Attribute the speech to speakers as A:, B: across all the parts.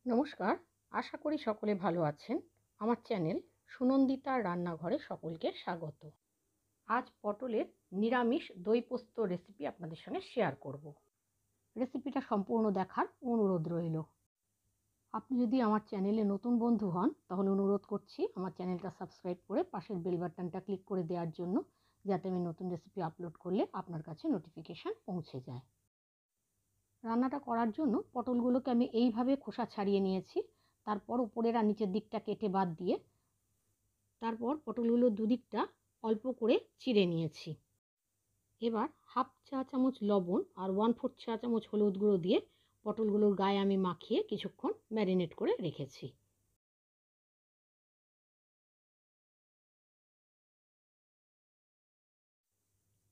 A: নমস্কার, আশা করি সকলে ভালো আছেন। আমার চ্যানেল সুনন্দিতার রান্নাঘরে সকলকে স্বাগত। আজ পটলের নিরামিষ দই পোস্ত রেসিপি আপনাদের সঙ্গে শেয়ার করব। রেসিপিটা সম্পূর্ণ দেখার অনুরোধ রইল। আপনি যদি আমার চ্যানেলে নতুন বন্ধু হন তাহলে অনুরোধ করছি আমার চ্যানেলটা সাবস্ক্রাইব করে পাশের বেল বাটনটা ক্লিক করে দেওয়ার জন্য, যাতে আমি নতুন রেসিপি আপলোড করলে আপনার কাছে নোটিফিকেশান পৌঁছে যায়। রান্নাটা করার জন্য পটলগুলোকে আমি এইভাবে খোসা ছাড়িয়ে নিয়েছি। তারপর উপরের আর নিচের দিকটা কেটে বাদ দিয়ে তারপর পটলগুলোর দুদিকটা অল্প করে চিড়ে নিয়েছি। এবার হাফ চা চামচ লবণ আর 1/4 চা চামচ হলুদ গুঁড়ো দিয়ে পটলগুলোর গায়ে আমি মাখিয়ে কিছুক্ষণ ম্যারিনেট করে রেখেছি।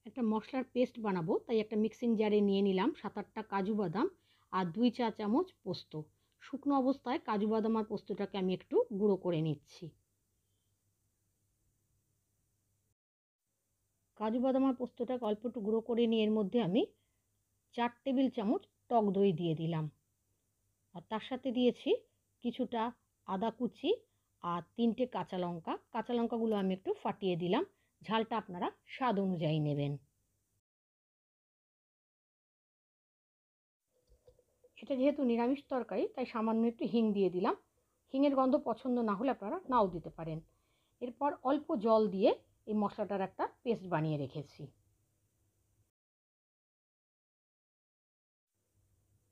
A: একটা মশলার পেস্ট বানাবো, তাই একটা মিক্সিং জারে নিয়ে নিলাম 7-8টা কাজু বাদাম আর 2 চা চামচ পোস্ত। শুকনো অবস্থায় কাজু বাদাম আর পোস্তটাকে আমি একটু গুঁড়ো করে নিচ্ছি। কাজু বাদাম আর পোস্তটাকে অল্প একটু গুঁড়ো করে নিয়ে এর মধ্যে আমি 4 টেবিল চামচ টক দই দিয়ে দিলাম। আর তার সাথে দিয়েছি কিছুটা আদা কুচি আর 3টে কাঁচা লঙ্কা। কাঁচা লঙ্কাগুলো আমি একটু ফাটিয়ে দিলাম। ঝালটা আপনারা স্বাদ অনুযায়ী নেবেন। এটা যেহেতু নিরামিষ তরকারি তাই সামান্য একটু হিং দিয়ে দিলাম। হিঙের গন্ধ পছন্দ না হলে আপনারা নাও দিতে পারেন। এরপর অল্প জল দিয়ে এই মশলাটার একটা পেস্ট বানিয়ে রেখেছি।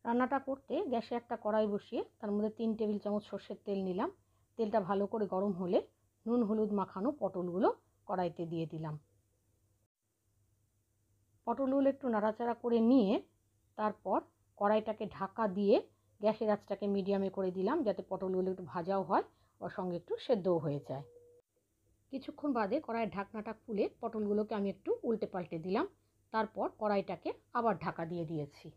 A: রান্নাটা করতে গ্যাসে একটা কড়াই বসিয়ে তার মধ্যে 3 টেবিল চামচ সর্ষের তেল নিলাম। তেলটা ভালো করে গরম হলে নুন হলুদ মাখানো পটলগুলো কড়াইতে দিয়ে দিলাম। পটলগুলো একটু নাড়াচাড়া করে নিয়ে তারপর কড়াইটাকে ঢাকা দিয়ে গ্যাসের আঁচটাকে মিডিয়ামে করে দিলাম, যাতে পটলগুলো একটু ভাজাও হয় ওর সঙ্গে একটু সেদ্ধও হয়ে যায়। কিছুক্ষণ বাদে কড়াইয়ের ঢাকনাটা খুলে পটলগুলোকে আমি একটু উল্টে পাল্টে দিলাম। তারপর কড়াইটাকে আবার ঢাকা দিয়ে দিয়েছি।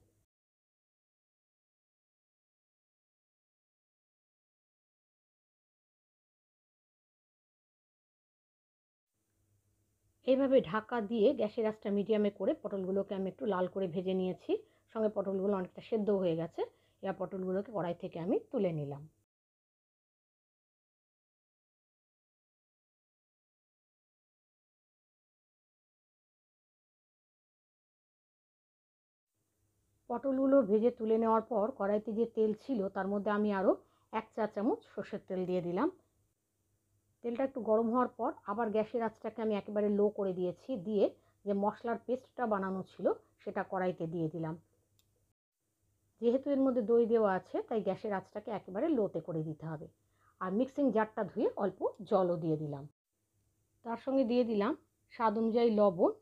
A: এইভাবে ঢাকা দিয়ে গ্যাসের আঁচটা মিডিয়ামে করে পটলগুলোকে আমি একটু লাল করে ভেজে নিয়েছি। সঙ্গে পটলগুলো অনেকটা সেদ্ধ হয়ে গেছে। এবার পটলগুলোকে কড়াই থেকে আমি তুলে নিলাম। পটলগুলো ভেজে তুলে নেওয়ার পর কড়াইতে যে তেল ছিল তার মধ্যে আমি আরও 1 চা চামচ সর্ষের তেল দিয়ে দিলাম। তেলটা একটু গরম হওয়ার পর আবার গ্যাসের আঁচটাকে আমি একেবারে লো করে দিয়েছি। দিয়ে যে মশলার পেস্টটা বানানো ছিল সেটা কড়াইতে দিয়ে দিলাম। যেহেতু এর মধ্যে দই দেওয়া আছে তাই গ্যাসের আঁচটাকে একেবারে লোতে করে দিতে হবে। আর মিক্সিং জারটা ধুয়ে অল্প জলও দিয়ে দিলাম। তার সঙ্গে দিয়ে দিলাম স্বাদ অনুযায়ী লবণ,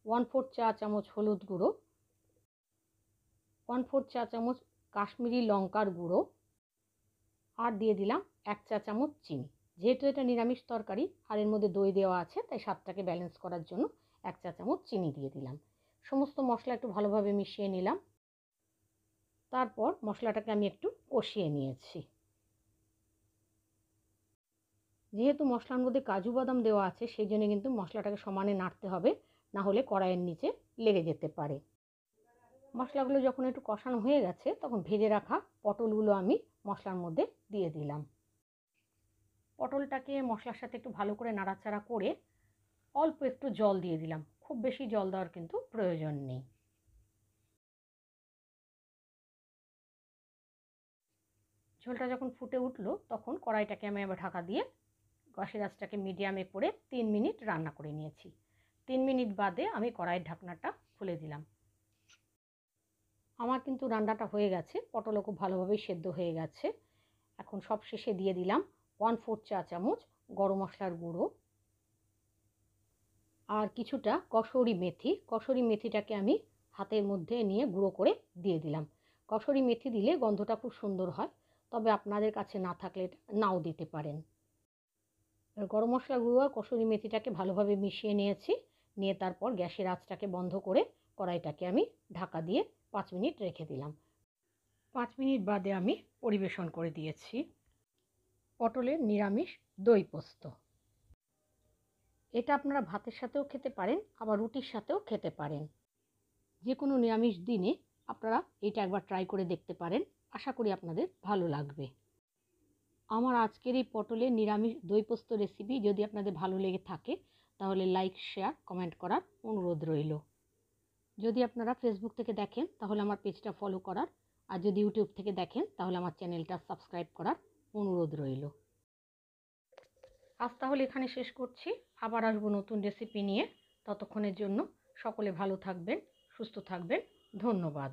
A: 1/4 চা চামচ হলুদ গুঁড়ো, 1/4 চা চামচ কাশ্মীরি লঙ্কার গুঁড়ো আর দিয়ে দিলাম 1 চা চামচ চিনি। যেহেতু এটা নিরামিষ তরকারি আর এর মধ্যে দই দেওয়া আছে তাই স্বাদটাকে ব্যালেন্স করার জন্য 1 চা চামচ চিনি দিয়ে দিলাম। সমস্ত মশলা একটু ভালোভাবে মিশিয়ে নিলাম। তারপর মশলাটাকে আমি একটু কষিয়ে নিয়েছি। যেহেতু মশলার মধ্যে কাজু বাদাম দেওয়া আছে সেই জন্য কিন্তু মশলাটাকে সমানে নাড়তে হবে, না হলে কড়াইয়ের নিচে লেগে যেতে পারে। মশলাগুলো যখন একটু কষানো হয়ে গেছে তখন ভেজে রাখা পটলগুলো আমি মশলার মধ্যে দিয়ে দিলাম। পটলটাকে মশলার সাথে একটু ভালো করে নাড়াচাড়া করে অল্প একটু জল দিয়ে দিলাম। খুব বেশি জল দেওয়ার কিন্তু প্রয়োজন নেই। ঝোলটা যখন ফুটে উঠলো তখন কড়াইটাকে আমি আবার ঢাকা দিয়ে গ্যাসের আঁচটাকে মিডিয়ামে করে 3 মিনিট রান্না করে নিয়েছি। 3 মিনিট বাদে আমি কড়াইয়ের ঢাকনাটা খুলে দিলাম। আমার কিন্তু রান্নাটা হয়ে গেছে, পটলও খুব ভালোভাবেই সেদ্ধ হয়ে গেছে। এখন সব শেষে দিয়ে দিলাম 1/4 চা চামচ গরম মশলার গুঁড়ো আর কিছুটা কসুরি মেথি। কসুরি মেথিটাকে আমি হাতের মধ্যে নিয়ে গুঁড়ো করে দিয়ে দিলাম। কসুরি মেথি দিলে গন্ধটা খুব সুন্দর হয়, তবে আপনাদের কাছে না থাকলে নাও দিতে পারেন। গরম মশলা গুঁড়ো আর কসুরি মেথিটাকে ভালোভাবে মিশিয়ে নিয়েছি। নিয়ে তারপর গ্যাসের আঁচটাকে বন্ধ করে কড়াইটাকে আমি ঢাকা দিয়ে 5 মিনিট রেখে দিলাম। 5 মিনিট বাদে আমি পরিবেশন করে দিয়েছি পটলের নিরামিষ দই পোস্ত। এটা আপনারা ভাতের সাথেও খেতে পারেন, আবার রুটির সাথেও খেতে পারেন। যে কোনো নিরামিষ দিনে আপনারা এটা একবার ট্রাই করে দেখতে পারেন। আশা করি আপনাদের ভালো লাগবে। আমার আজকের এই পটলের নিরামিষ দই পোস্ত রেসিপি যদি আপনাদের ভালো লেগে থাকে তাহলে লাইক, শেয়ার, কমেন্ট করার অনুরোধ রইল। যদি আপনারা ফেসবুক থেকে দেখেন তাহলে আমার পেজটা ফলো করার, আর যদি ইউটিউব থেকে দেখেন তাহলে আমার চ্যানেলটা সাবস্ক্রাইব করার অনুরোধ রইল। আজ তাহলে এখানে শেষ করছি, আবার আসবো নতুন রেসিপি নিয়ে। ততক্ষণের জন্য সকলে ভালো থাকবেন, সুস্থ থাকবেন। ধন্যবাদ।